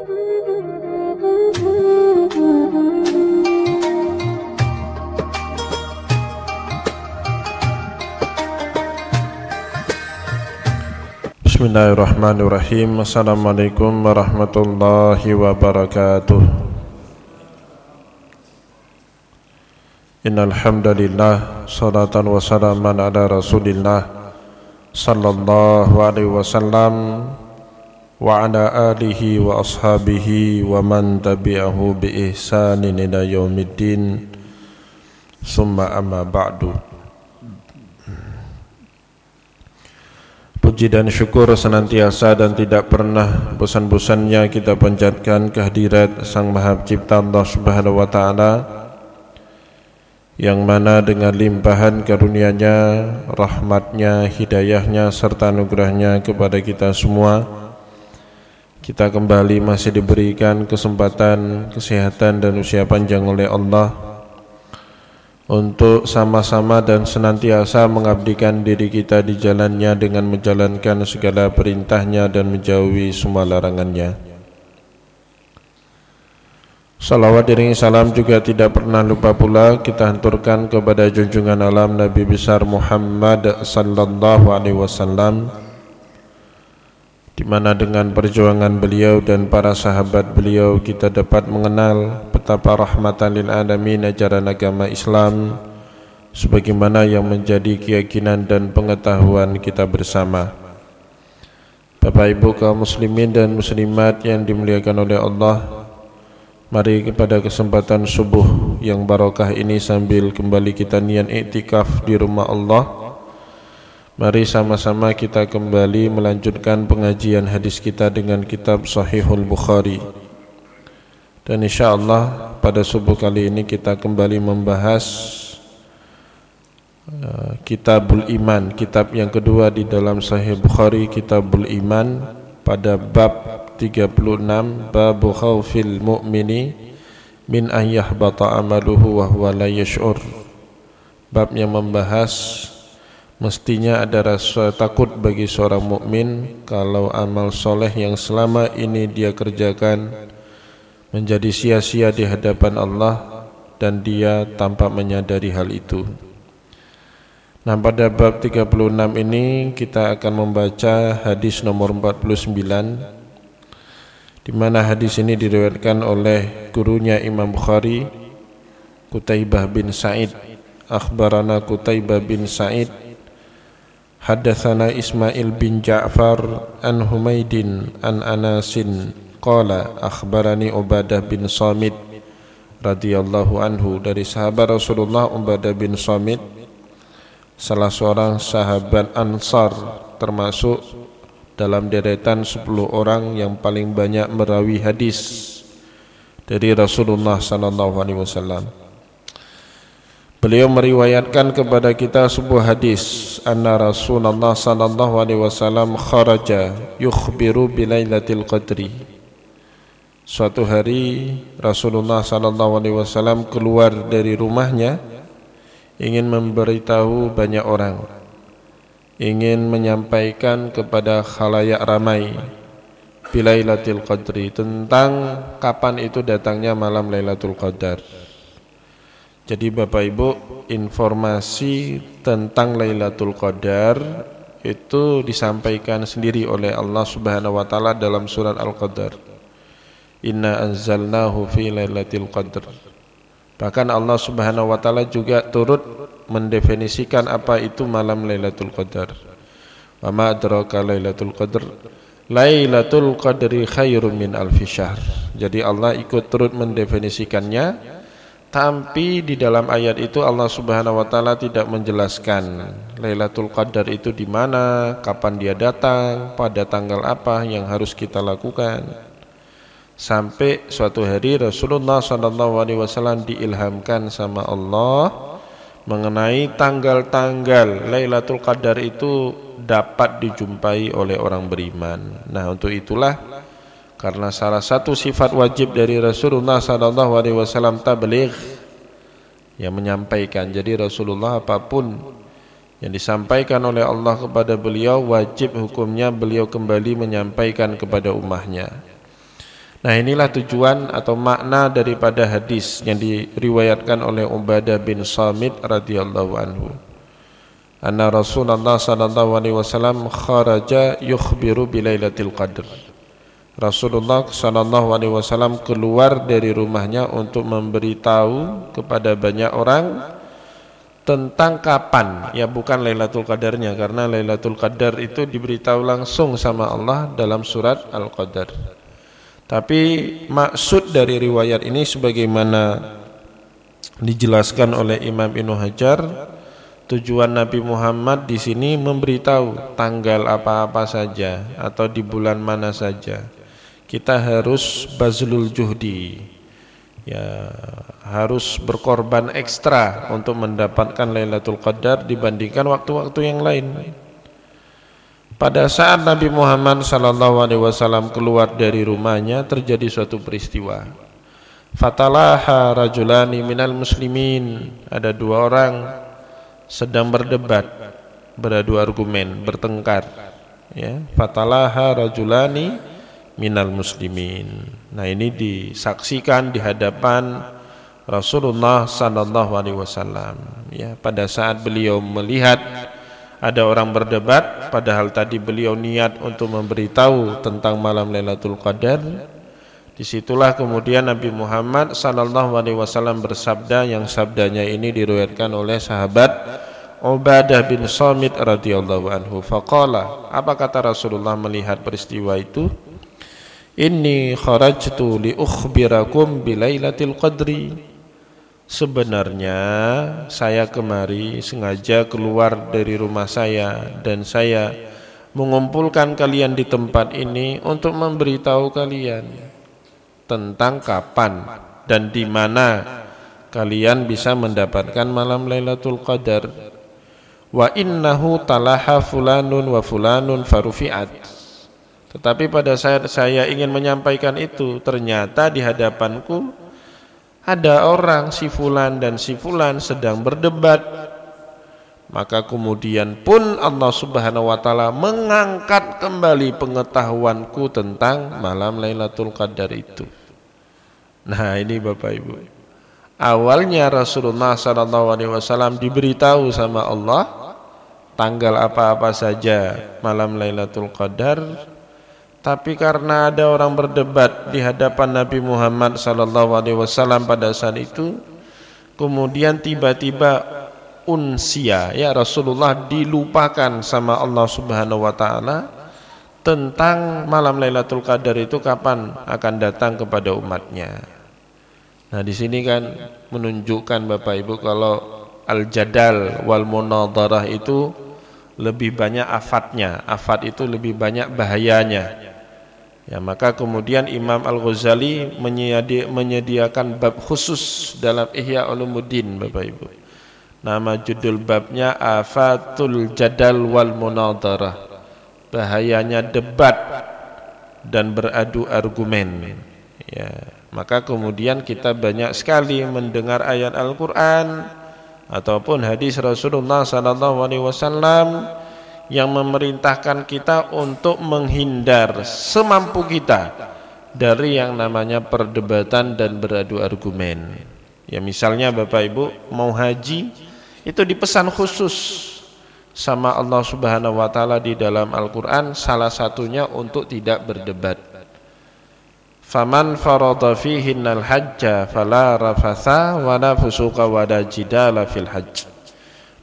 Bismillahirrahmanirrahim. Assalamualaikum warahmatullahi wabarakatuh. Innal hamdalillah, salatan wa salaman ala Rasulillah sallallahu alaihi wasallam wa ala alihi wa ashabihi wa man tabi'ahu bi ihsanin ila yaumiddin. Summa amma ba'du. Puji dan syukur senantiasa dan tidak pernah bosan-bosannya kita panjatkan kehadirat Sang Maha Pencipta Allah Subhanahu wa taala, yang mana dengan limpahan karunia-Nya, rahmat-Nya, hidayah-Nya serta anugerah-Nya kepada kita semua, kita kembali masih diberikan kesempatan, kesehatan dan usia panjang oleh Allah untuk sama-sama dan senantiasa mengabdikan diri kita di jalannya dengan menjalankan segala perintahnya dan menjauhi semua larangannya. Salawat iringi salam juga tidak pernah lupa pula kita hanturkan kepada junjungan alam Nabi besar Muhammad sallallahu alaihi wasallam, di mana dengan perjuangan beliau dan para sahabat beliau kita dapat mengenal betapa rahmatan lil alamin ajaran agama Islam sebagaimana yang menjadi keyakinan dan pengetahuan kita bersama. Bapak Ibu kaum muslimin dan muslimat yang dimuliakan oleh Allah, mari pada kesempatan subuh yang barokah ini sambil kembali kita niat iktikaf di rumah Allah, mari sama-sama kita kembali melanjutkan pengajian hadis kita dengan kitab Sahihul Bukhari. Dan insyaallah pada subuh kali ini kita kembali membahas Kitabul Iman, kitab yang kedua di dalam Sahih Bukhari, Kitabul Iman, pada bab 36, Babu Khaufil Mu'mini min an yahbata amaluhu wa huwa la yash'ur. Bab yang membahas mestinya ada rasa takut bagi seorang mukmin kalau amal soleh yang selama ini dia kerjakan menjadi sia-sia di hadapan Allah dan dia tanpa menyadari hal itu. Nah, pada bab 36 ini kita akan membaca hadis nomor 49, di mana hadis ini diriwayatkan oleh gurunya Imam Bukhari, Qutaibah bin Sa'id. Akhbarana Qutaibah bin Sa'id haddatsana Ismail bin Ja'far an Humaidin an Anasin qala akhbarani Ubadah bin Samit radhiyallahu anhu, dari sahabat Rasulullah Ubadah bin Samit, salah seorang sahabat Ansar termasuk dalam deretan 10 orang yang paling banyak merawi hadis dari Rasulullah sallallahu alaihi wasallam. Beliau meriwayatkan kepada kita sebuah hadis, anna Rasulullah sallallahu alaihi wasallam kharaja yukhbiru bilailatil qadri. Suatu hari Rasulullah sallallahu alaihi wasallam keluar dari rumahnya ingin memberitahu banyak orang, ingin menyampaikan kepada khalayak ramai bilailatil qadri, tentang kapan itu datangnya malam Lailatul Qadar. Jadi Bapak Ibu, informasi tentang Lailatul Qadar itu disampaikan sendiri oleh Allah Subhanahu wa taala dalam surat Al-Qadar. Inna anzalnahu fi Lailatul Qadar. Bahkan Allah Subhanahu wa taala juga turut mendefinisikan apa itu malam Lailatul Qadar. Wa ma adraka Lailatul Qadar. Lailatul Qadri khairum min alfi syahr. Jadi Allah ikut turut mendefinisikannya. Tapi di dalam ayat itu Allah Subhanahu wa taala tidak menjelaskan Lailatul Qadar itu di mana, kapan dia datang, pada tanggal apa yang harus kita lakukan. Sampai suatu hari Rasulullah sallallahu alaihi wasallam diilhamkan sama Allah mengenai tanggal-tanggal Lailatul Qadar itu dapat dijumpai oleh orang beriman. Nah, untuk itulah, karena salah satu sifat wajib dari Rasulullah sallallahu alaihi wasallam tabligh, yang menyampaikan. Jadi Rasulullah apapun yang disampaikan oleh Allah kepada beliau, wajib hukumnya beliau kembali menyampaikan kepada ummahnya. Nah, inilah tujuan atau makna daripada hadis yang diriwayatkan oleh Ubadah bin Samit radhiyallahu anhu. Anna Rasulullah sallallahu alaihi wasallam kharaja yukhbiru bilailatul qadr. Rasulullah sallallahu alaihi wasallam keluar dari rumahnya untuk memberitahu kepada banyak orang tentang kapan, ya bukan Lailatul Qadarnya, karena Lailatul Qadar itu diberitahu langsung sama Allah dalam surat Al-Qadar. Tapi maksud dari riwayat ini sebagaimana dijelaskan oleh Imam Ibnu Hajar, tujuan Nabi Muhammad di sini memberitahu tanggal apa-apa saja atau di bulan mana saja. Kita harus bazlul juhdi, ya harus berkorban ekstra untuk mendapatkan Lailatul Qadar dibandingkan waktu-waktu yang lain. Pada saat Nabi Muhammad SAW keluar dari rumahnya, terjadi suatu peristiwa. Fatalaha rajulani minal muslimin, ada dua orang sedang berdebat, beradu argumen, bertengkar. Ya, fatalaha rajulani minal muslimin. Nah, ini disaksikan di hadapan Rasulullah SAW. Ya, pada saat beliau melihat ada orang berdebat, padahal tadi beliau niat untuk memberitahu tentang malam Lailatul Qadar. Disitulah kemudian Nabi Muhammad SAW bersabda, yang sabdanya ini diriwayatkan oleh sahabat Ubadah bin Samit radhiyallahu anhu. Faqala, apa kata Rasulullah melihat peristiwa itu? Inni kharajtu li ukhbirakum bilailatil qadri. Sebenarnya saya kemari sengaja keluar dari rumah saya dan saya mengumpulkan kalian di tempat ini untuk memberitahu kalian tentang kapan dan di mana kalian bisa mendapatkan malam Lailatul Qadar. Wa innahu talaha fulanun wa fulanun farufi'at. Tetapi pada saat saya ingin menyampaikan itu, ternyata di hadapanku ada orang si fulan dan si fulan sedang berdebat. Maka kemudian pun Allah Subhanahu wa taala mengangkat kembali pengetahuanku tentang malam Lailatul Qadar itu. Nah, ini Bapak Ibu. Awalnya Rasulullah SAW diberitahu sama Allah tanggal apa-apa saja malam Lailatul Qadar, tapi karena ada orang berdebat di hadapan Nabi Muhammad SAW pada saat itu, kemudian tiba-tiba unsia, ya Rasulullah dilupakan sama Allah Subhanahu wa taala tentang malam Lailatul Qadar itu kapan akan datang kepada umatnya. Nah, di sini kan menunjukkan Bapak Ibu kalau al-jadal wal munadharah itu lebih banyak afatnya. Afat itu lebih banyak bahayanya. Ya, maka kemudian Imam Al-Ghazali menyediakan bab khusus dalam Ihya Ulumuddin Bapak Ibu. Nama judul babnya Afatul Jadal wal Munadharah. Bahayanya debat dan beradu argumen. Ya, maka kemudian kita banyak sekali mendengar ayat Al-Qur'an ataupun hadis Rasulullah SAW yang memerintahkan kita untuk menghindar semampu kita dari yang namanya perdebatan dan beradu argumen. Ya, misalnya Bapak Ibu mau haji, itu dipesan khusus sama Allah Subhanahu wa taala di dalam Al-Qur'an, salah satunya untuk tidak berdebat. Faman farada fihinnal hajja fala rafatha wala fusuqa wala jidala fil hajj.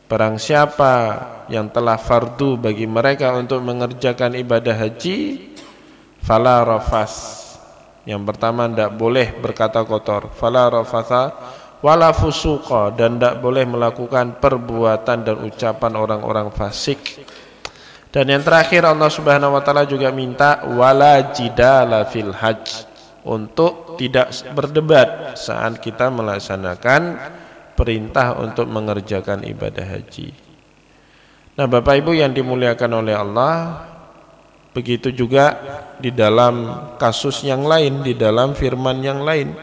Barang siapa yang telah fardu bagi mereka untuk mengerjakan ibadah haji, fala rafas. Yang pertama, tidak boleh berkata kotor, fala rafatha wala fusuqa, dan tidak boleh melakukan perbuatan dan ucapan orang-orang fasik. Dan yang terakhir, Allah Subhanahu wa taala juga minta wala jidala fil hajj, untuk tidak berdebat saat kita melaksanakan perintah untuk mengerjakan ibadah haji. Nah, Bapak Ibu yang dimuliakan oleh Allah, begitu juga di dalam kasus yang lain, di dalam firman yang lain,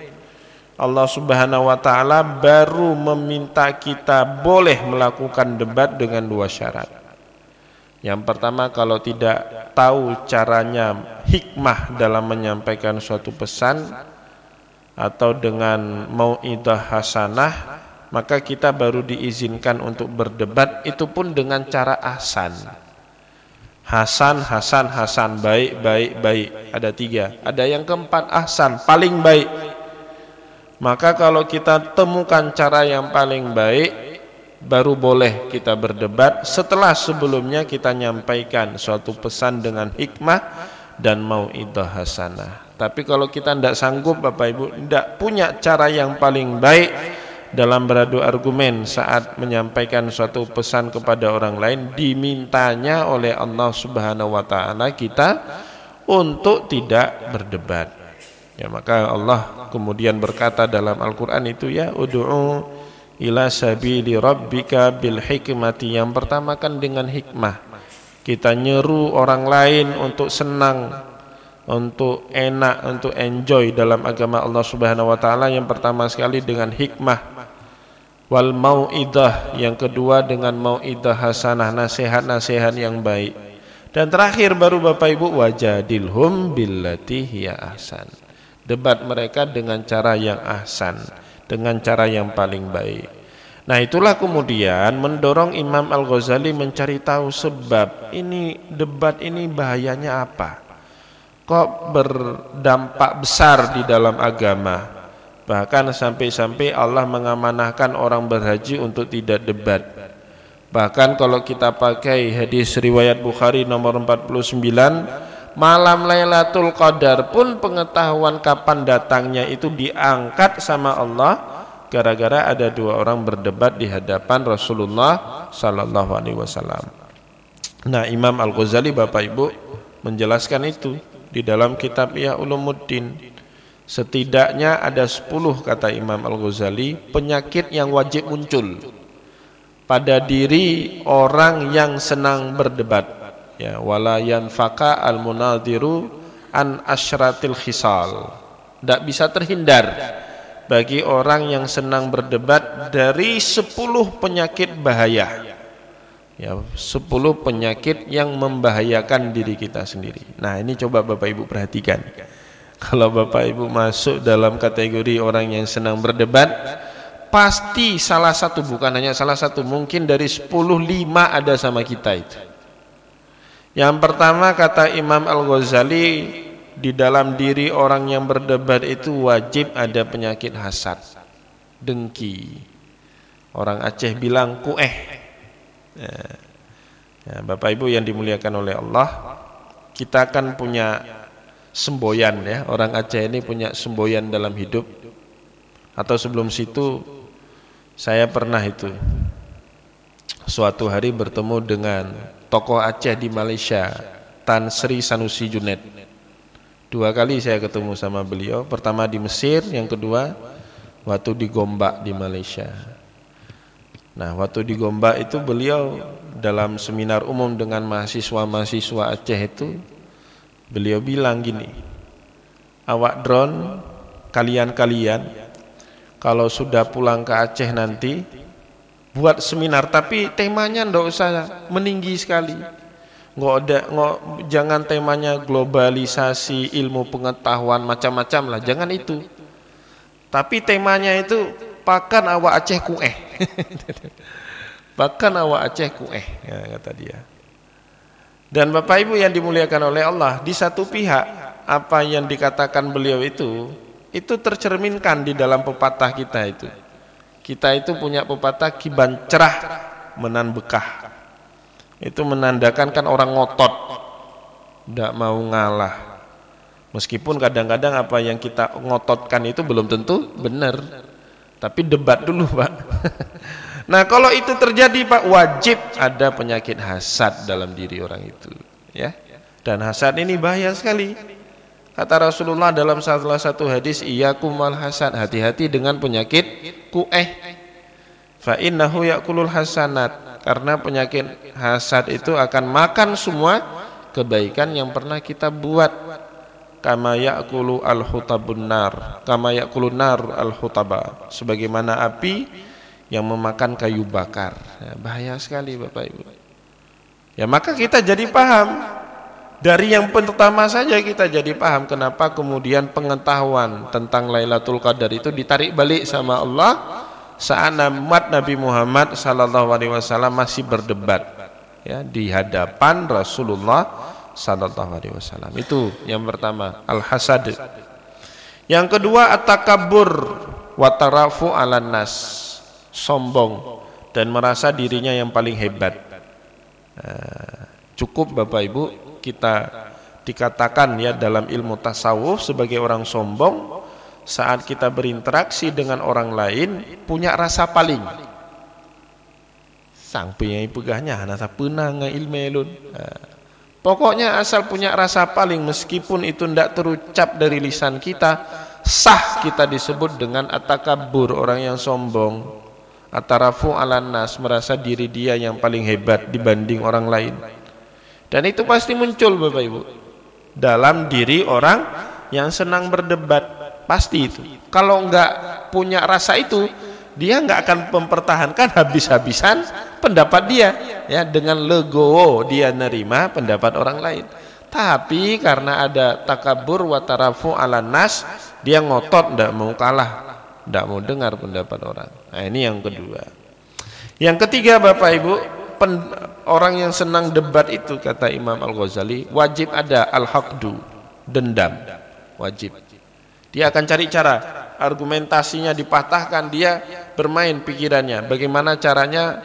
Allah Subhanahu wa taala baru meminta kita boleh melakukan debat dengan dua syarat. Yang pertama, kalau tidak tahu caranya hikmah dalam menyampaikan suatu pesan atau dengan mau'idhah hasanah, maka kita baru diizinkan untuk berdebat, itu pun dengan cara ahsan. Hasan, hasan, hasan, baik, baik, baik. Ada 3. Ada yang keempat, ahsan, paling baik. Maka kalau kita temukan cara yang paling baik, baru boleh kita berdebat setelah sebelumnya kita nyampaikan suatu pesan dengan hikmah dan mau'idhah hasanah. Tapi kalau kita tidak sanggup, Bapak Ibu, tidak punya cara yang paling baik dalam beradu argumen saat menyampaikan suatu pesan kepada orang lain, dimintanya oleh Allah Subhanahu wa taala kita untuk tidak berdebat. Ya, maka Allah kemudian berkata dalam Al-Qur'an itu, ya ud'u ila sabili rabbika bil hikmati. Yang pertama kan dengan hikmah. Kita nyeru orang lain untuk senang, untuk enak, untuk enjoy dalam agama Allah Subhanahu wa taala. Yang pertama sekali dengan hikmah. Wal mau'idah, yang kedua dengan mau'idah hasanah, nasihat-nasihat yang baik. Dan terakhir baru Bapak Ibu, wajadilhum billati hiya ahsan. Debat mereka dengan cara yang ahsan, dengan cara yang paling baik. Nah, itulah kemudian mendorong Imam Al-Ghazali mencari tahu sebab ini debat ini bahayanya apa. Kok berdampak besar di dalam agama. Bahkan sampai-sampai Allah mengamanahkan orang berhaji untuk tidak debat. Bahkan kalau kita pakai hadis riwayat Bukhari nomor 49, malam Lailatul Qadar pun pengetahuan kapan datangnya itu diangkat sama Allah gara-gara ada 2 orang berdebat di hadapan Rasulullah sallallahu alaihi wasallam. Nah, Imam Al-Ghazali Bapak Ibu menjelaskan itu di dalam kitab Ihya Ulumuddin. Setidaknya ada 10, kata Imam Al-Ghazali, penyakit yang wajib muncul pada diri orang yang senang berdebat. Ya, wala yanfaqa al-munadhiru an asyratil khisal. Tidak bisa terhindar bagi orang yang senang berdebat dari 10 penyakit bahaya. Ya, 10 penyakit yang membahayakan diri kita sendiri. Nah, ini coba Bapak Ibu perhatikan. Kalau Bapak Ibu masuk dalam kategori orang yang senang berdebat, pasti salah satu, bukan hanya salah satu, mungkin dari 10, 5 ada sama kita itu. Yang pertama, kata Imam Al-Ghazali, di dalam diri orang yang berdebat itu wajib ada penyakit hasad, dengki. Orang Aceh bilang kueh. Ya, Bapak Ibu yang dimuliakan oleh Allah, kita kan punya semboyan, ya. Orang Aceh ini punya semboyan dalam hidup. Atau sebelum situ saya pernah itu suatu hari bertemu dengan tokoh Aceh di Malaysia, Tan Sri Sanusi Junaid. 2 kali saya ketemu sama beliau. Pertama di Mesir, yang kedua waktu di Gombak di Malaysia. Nah, waktu di Gombak itu beliau dalam seminar umum dengan mahasiswa-mahasiswa Aceh itu, beliau bilang gini, awak drone, kalian-kalian kalau sudah pulang ke Aceh nanti buat seminar, tapi temanya ndak usah meninggi sekali. Jangan temanya globalisasi, ilmu pengetahuan macam-macam lah, jangan itu. Tapi temanya itu pakan awak Aceh kueh. Pakan awak Aceh kueh, ya, kata dia. Dan Bapak Ibu yang dimuliakan oleh Allah, di satu pihak apa yang dikatakan beliau itu tercerminkan di dalam pepatah kita itu. Kita itu punya pepatah kiban cerah menan bekah. Itu menandakan kan orang ngotot, tidak mau ngalah. Meskipun kadang-kadang apa yang kita ngototkan itu belum tentu benar. Tapi debat dulu, Pak. Nah, kalau itu terjadi, Pak, wajib ada penyakit hasad dalam diri orang itu, ya. Dan hasad ini bahaya sekali. Kata Rasulullah dalam salah satu hadis, iyyakum wal hasad, hati-hati dengan penyakit kueh. Fa innahu yakulul hasanat. Karena penyakit hasad itu akan makan semua kebaikan yang pernah kita buat. Kama ya'kulu al-hutabun nar, kama ya'kulun nar al-hutaba, sebagaimana api yang memakan kayu bakar. Ya, bahaya sekali Bapak Ibu. Ya maka kita jadi paham. Dari yang pertama saja kita jadi paham kenapa kemudian pengetahuan tentang Lailatul Qadar itu ditarik balik sama Allah saat umat Nabi Muhammad sallallahu alaihi wasallam masih berdebat ya di hadapan Rasulullah sallallahu alaihi wasallam. Itu yang pertama, al-hasad. Yang kedua, at-takabbur wa tarafu 'alan nas, sombong dan merasa dirinya yang paling hebat. Cukup Bapak Ibu kita dikatakan ya dalam ilmu tasawuf sebagai orang sombong saat kita berinteraksi dengan orang lain punya rasa paling. Sang punya pegahnya nasa penang ilmelun. Pokoknya asal punya rasa paling meskipun itu tidak terucap dari lisan kita, sah kita disebut dengan at-takabbur, orang yang sombong. Atarafu 'alan nas, merasa diri dia yang paling hebat dibanding orang lain. Dan itu pasti muncul Bapak Ibu dalam diri orang yang senang berdebat, pasti itu. Kalau enggak punya rasa itu, dia enggak akan mempertahankan habis-habisan pendapat dia ya, dengan legowo dia nerima pendapat orang lain. Tapi karena ada takabur wa tarafu 'alan nas, dia ngotot, enggak mau kalah, enggak mau dengar pendapat orang. Nah, ini yang kedua. Yang ketiga Bapak Ibu, orang yang senang debat itu kata Imam Al-Ghazali wajib ada al-haqdu, dendam, wajib. Dia akan cari cara, argumentasinya dipatahkan, dia bermain pikirannya bagaimana caranya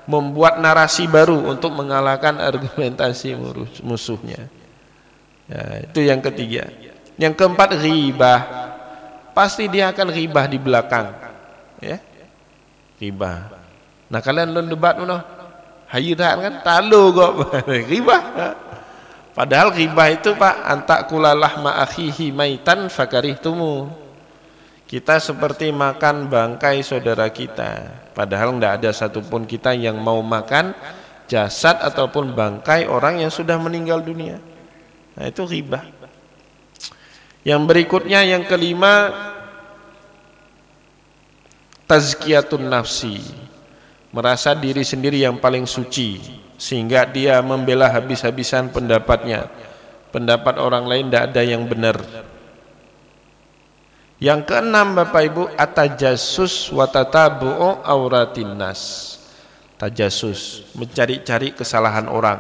membuat narasi baru untuk mengalahkan argumentasi musuhnya. Ya, itu yang ketiga. Yang keempat, ghibah. Pasti dia akan ghibah di belakang ya, ghibah. Nah kalian lo debat mana? Hayrat kan talu kok ghibah. Padahal ghibah itu Pak, antakula lahma akhihi maitan fakarihtumu. Kita seperti makan bangkai saudara kita, padahal tidak ada satupun kita yang mau makan jasad ataupun bangkai orang yang sudah meninggal dunia. Nah itu ghibah. Yang berikutnya, yang kelima, tazkiyatun nafsi, merasa diri sendiri yang paling suci sehingga dia membela habis-habisan pendapatnya, pendapat orang lain tidak ada yang benar. Yang keenam Bapak Ibu, atajassus wa tatabu'u auratin nas. Tajassus, mencari-cari kesalahan orang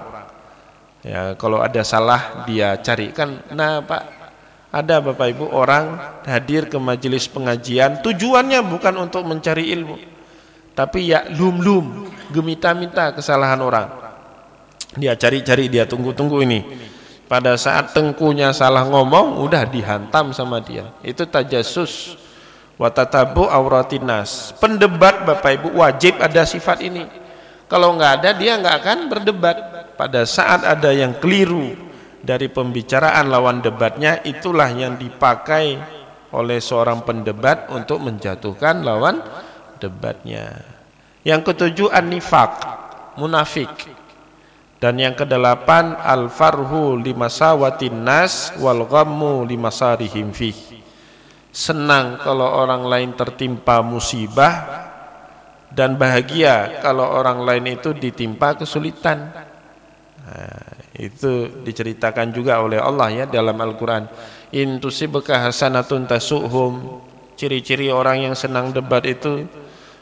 ya, kalau ada salah dia carikan. Nah Pak, ada Bapak Ibu orang hadir ke majelis pengajian tujuannya bukan untuk mencari ilmu, tapi ya lum-lum, gemita-minta kesalahan orang. Dia cari-cari, dia tunggu-tunggu ini. Pada saat tengkunya salah ngomong, udah dihantam sama dia. Itu tajassus wa tatabu auratin nas. Pendebat Bapak Ibu wajib ada sifat ini. Kalau nggak ada, dia nggak akan berdebat. Pada saat ada yang keliru dari pembicaraan lawan debatnya, itulah yang dipakai oleh seorang pendebat untuk menjatuhkan lawan debatnya. Yang ketujuh, an-nifaq, munafik. Dan yang kedelapan, al-farhu limasawatin nas wal ghammu limasarihim fih. Senang kalau orang lain tertimpa musibah dan bahagia kalau orang lain itu ditimpa kesulitan. Nah, itu diceritakan juga oleh Allah ya dalam Al-Quran. In tusibka hasanatun tasuhum. Ciri-ciri orang yang senang debat itu,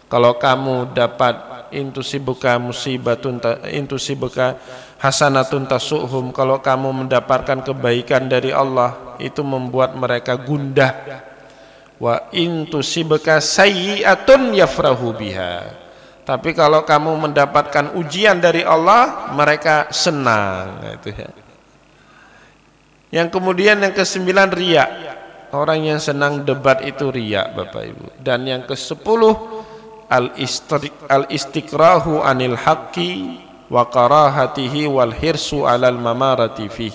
kalau kamu dapat intusibka musibatun, intusibka hasanatun tasuhum, kalau kamu mendapatkan kebaikan dari Allah, itu membuat mereka gundah. Wa intusibka sayyi'atun yafrahu biha. Tapi kalau kamu mendapatkan ujian dari Allah, mereka senang. Itu ya. Yang kemudian yang ke-9, riya. Orang yang senang debat itu riya Bapak Ibu. Dan yang ke-10, al-istikrahu anil haqqi wa karahatihi wal hirsu alal mamarati fih.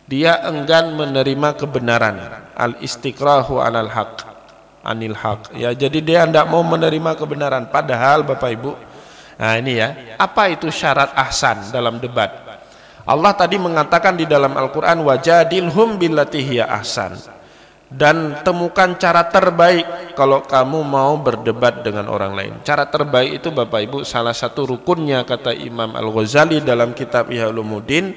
Dia enggan menerima kebenaran. Al-istikrahu anil haqq, anil haq ya, jadi dia tidak mau menerima kebenaran. Padahal Bapak Ibu, nah ini ya, apa itu syarat ahsan dalam debat? Allah tadi mengatakan di dalam Al-Quran, wajadilhum billati hiya ahsan. dan temukan cara terbaik kalau kamu mau berdebat dengan orang lain. Cara terbaik itu Bapak Ibu salah satu rukunnya, kata Imam Al-Ghazali dalam kitab Ihya Ulumuddin,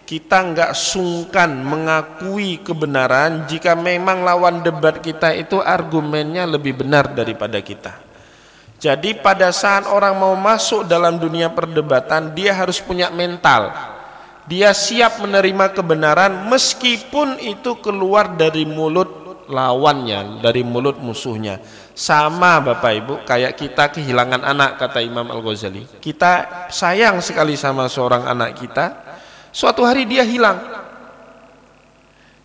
kita enggak sungkan mengakui kebenaran jika memang lawan debat kita itu argumennya lebih benar daripada kita. Jadi pada saat orang mau masuk dalam dunia perdebatan, dia harus punya mental. Dia siap menerima kebenaran meskipun itu keluar dari mulut lawannya, dari mulut musuhnya. Sama Bapak Ibu kayak kita kehilangan anak, kata Imam Al-Ghazali. Kita sayang sekali sama seorang anak kita, suatu hari dia hilang.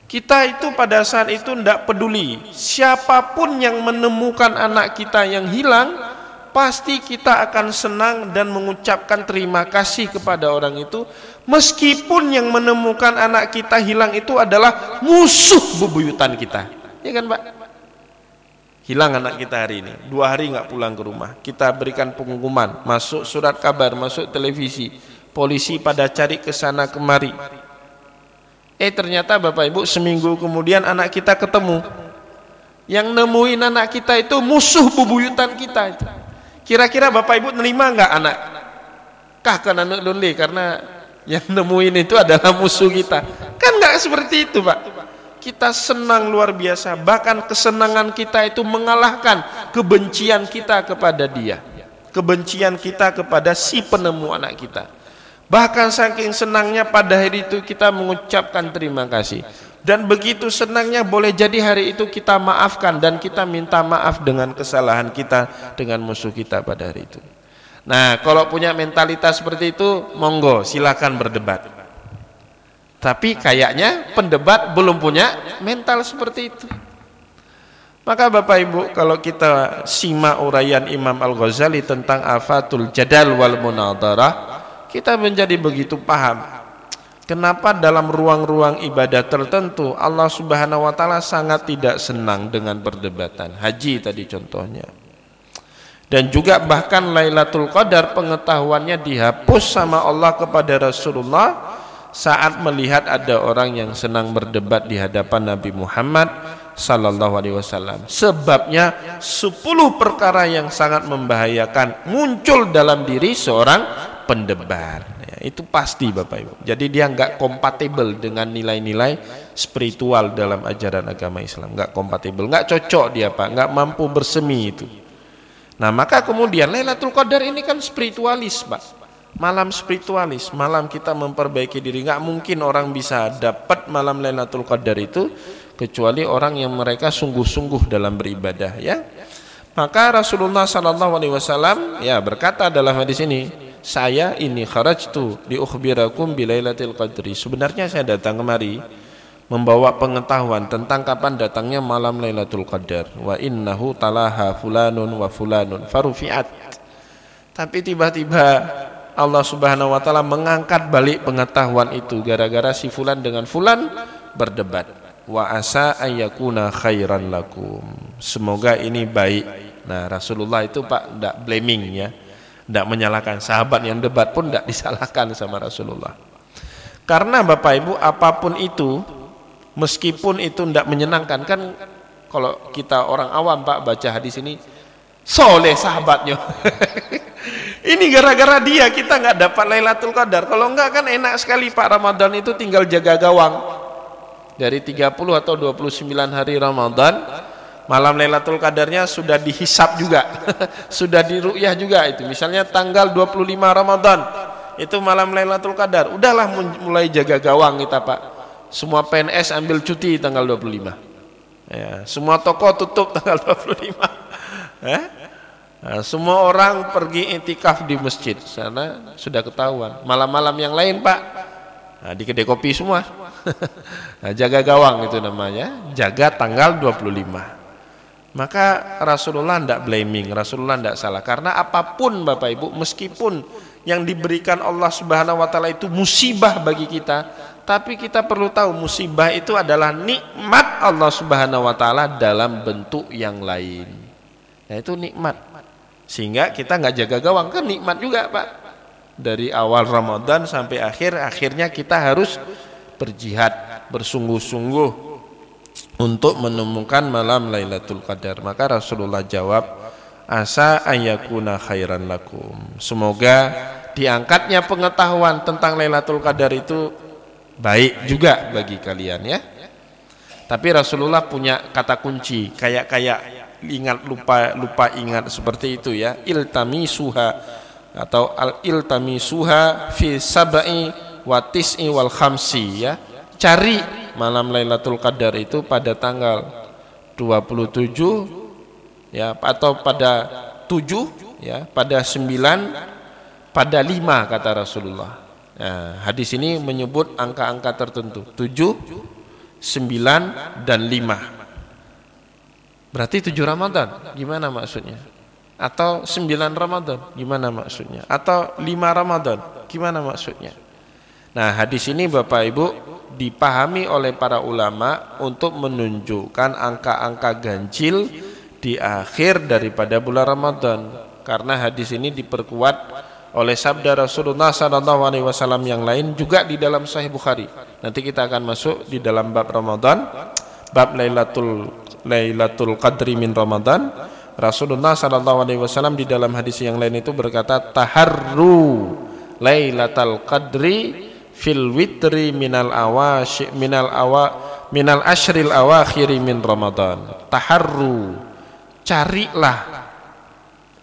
Kita itu pada saat itu tidak peduli. Siapapun yang menemukan anak kita yang hilang, pasti kita akan senang dan mengucapkan terima kasih kepada orang itu, meskipun yang menemukan anak kita hilang itu adalah musuh bebuyutan kita. Ya kan Pak? Hilang anak kita hari ini, 2 hari nggak pulang ke rumah, kita berikan pengumuman, masuk surat kabar, masuk televisi, polisi pada cari ke sana kemari. Ternyata Bapak Ibu seminggu kemudian anak kita ketemu. Yang nemuin anak kita itu musuh bebuyutan kita itu. Kira-kira Bapak Ibu nerima nggak anak? Kan anak lonely karena yang nemuin itu adalah musuh kita. Kan nggak seperti itu Pak. Kita senang luar biasa. Bahkan kesenangan kita itu mengalahkan kebencian kita kepada dia. Kebencian kita kepada si penemu anak kita. Bahkan saking senangnya pada hari itu kita mengucapkan terima kasih. Dan begitu senangnya boleh jadi hari itu kita maafkan dan kita minta maaf dengan kesalahan kita dengan musuh kita pada hari itu. Nah, kalau punya mentalitas seperti itu, monggo silakan berdebat. Tapi kayaknya pendebat belum punya mental seperti itu. Maka Bapak Ibu, kalau kita simak uraian Imam Al-Ghazali tentang afatul jadal wal munadharah, kita menjadi begitu paham kenapa dalam ruang-ruang ibadah tertentu Allah Subhanahu wa taala sangat tidak senang dengan perdebatan. Haji tadi contohnya. Dan juga bahkan Lailatul Qadar pengetahuannya dihapus sama Allah kepada Rasulullah saat melihat ada orang yang senang berdebat di hadapan Nabi Muhammad sallallahu alaihi wasallam. Sebabnya 10 perkara yang sangat membahayakan muncul dalam diri seorang pendebat. Itu pasti Bapak Ibu. Jadi dia nggak kompatibel dengan nilai-nilai spiritual dalam ajaran agama Islam. Nggak kompatibel, nggak cocok dia Pak, nggak mampu bersemi itu. Nah maka kemudian Lailatul Qadar ini kan spiritualis Pak. Malam spiritualis, malam kita memperbaiki diri. Nggak mungkin orang bisa dapat malam Lailatul Qadar itu kecuali orang yang mereka sungguh-sungguh dalam beribadah ya. Maka Rasulullah SAW ya berkata dalam hadis ini, saya ini kharajtu li ukhbirakum bi Lailatul Qadri. Sebenarnya saya datang kemari membawa pengetahuan tentang kapan datangnya malam Lailatul Qadar. Wa innahu talaha fulanun wa fulanun farufiat. Tapi tiba-tiba Allah Subhanahu wa taala mengangkat balik pengetahuan itu gara-gara si fulan dengan fulan berdebat. Wa asa ayyakuna khairan lakum. Semoga ini baik. Nah, Rasulullah itu Pak enggak blaming ya. Tidak menyalahkan, sahabat yang debat pun tidak disalahkan sama Rasulullah. Karena Bapak Ibu apapun itu, meskipun itu tidak menyenangkan, kan kalau kita orang awam Pak baca hadis ini, soleh sahabatnya. Ini gara-gara dia kita nggak dapat Lailatul Qadar. Kalau enggak kan enak sekali Pak, Ramadan itu tinggal jaga gawang. Dari 30 atau 29 hari Ramadan, malam Lailatul Qadarnya sudah dihisap juga. Sudah diru'yah juga itu. Misalnya tanggal 25 Ramadan itu malam Lailatul Qadar. Udahlah mulai jaga gawang kita Pak. Semua PNS ambil cuti tanggal 25. Ya, semua toko tutup tanggal 25. Nah, semua orang pergi iktikaf di masjid karena sudah ketahuan. Malam-malam yang lain Pak, nah, di kedai kopi semua. Nah, jaga gawang itu namanya, jaga tanggal 25. Maka Rasulullah tidak blaming, Rasulullah tidak salah. Karena apapun Bapak Ibu, meskipun yang diberikan Allah Subhanahu wa taala itu musibah bagi kita, tapi kita perlu tahu musibah itu adalah nikmat Allah Subhanahu wa taala dalam bentuk yang lain. Yaitu nikmat. Sehingga kita nggak jaga gawang, kan nikmat juga Pak. Dari awal Ramadan sampai akhirnya kita harus berjihad, bersungguh-sungguh untuk menemukan malam Lailatul Qadar. Maka Rasulullah jawab, asa ayyakuna khairan lakum. Semoga diangkatnya pengetahuan tentang Lailatul Qadar itu baik juga bagi kalian ya. Tapi Rasulullah punya kata kunci, kayak ingat lupa ingat seperti itu ya. Iltamisuha atau iltamisuha fi sab'i wa tis'i wal khamsi ya. Cari malam Lailatul Qadar itu pada tanggal 27 ya, atau pada 7 ya, pada 9, pada 5 kata Rasulullah. Nah, hadis ini menyebut angka-angka tertentu, 7, 9 dan 5. Berarti 7 Ramadan, gimana maksudnya? Atau 9 Ramadan, gimana maksudnya? Atau 5 Ramadan, gimana maksudnya? Nah, hadis ini Bapak Ibu dipahami oleh para ulama untuk menunjukkan angka-angka ganjil di akhir daripada bulan Ramadan. Karena hadis ini diperkuat oleh sabda Rasulullah SAW yang lain juga di dalam Sahih Bukhari. Nanti kita akan masuk di dalam bab Ramadan, bab Lailatul Qadri min Ramadan. Rasulullah SAW di dalam hadis yang lain itu berkata, taharru Lailatul Qadri fil witri minal ashril awakhiri min Ramadan. Taharru, carilah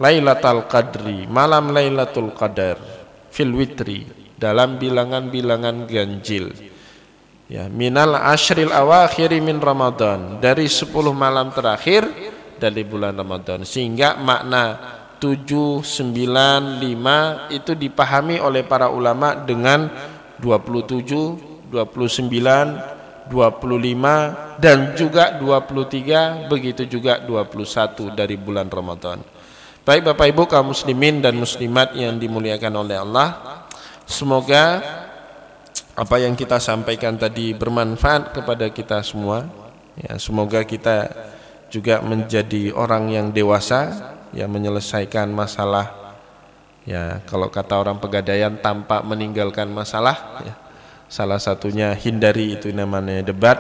Lailatul Qadri, malam Lailatul Qadar fil witri, dalam bilangan-bilangan ganjil ya, minal ashril awakhiri min Ramadan, dari 10 malam terakhir dari bulan Ramadan. Sehingga makna 7, 9, 5 itu dipahami oleh para ulama dengan 27, 29, 25 dan juga 23, begitu juga 21 dari bulan Ramadan. Baik Bapak Ibu kaum muslimin dan muslimat yang dimuliakan oleh Allah, semoga apa yang kita sampaikan tadi bermanfaat kepada kita semua ya. Semoga kita juga menjadi orang yang dewasa yang menyelesaikan masalah ya, kalau kata orang Pegadaian, tanpa meninggalkan masalah ya. Salah satunya hindari itu namanya debat,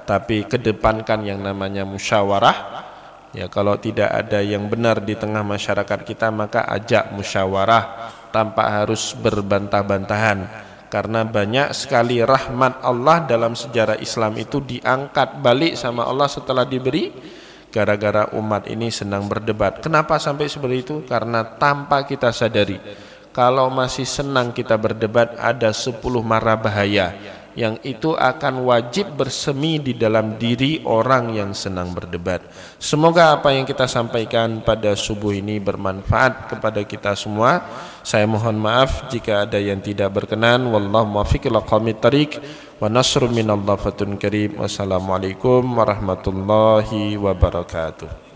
tapi kedepankan yang namanya musyawarah ya. Kalau tidak ada yang benar di tengah masyarakat kita, maka ajak musyawarah tanpa harus berbantah-bantahan. Karena banyak sekali rahmat Allah dalam sejarah Islam itu diangkat balik sama Allah setelah diberi, gara-gara umat ini senang berdebat. Kenapa sampai seperti itu? Karena tanpa kita sadari, kalau masih senang kita berdebat, ada 10 mara bahaya yang itu akan wajib bersemi di dalam diri orang yang senang berdebat. Semoga apa yang kita sampaikan pada subuh ini bermanfaat kepada kita semua. Saya mohon maaf jika ada yang tidak berkenan. Wallahu muwaffiq ila aqwamit thariq wa nasrun minallahi fatun karim. Wassalamualaikum warahmatullahi wabarakatuh.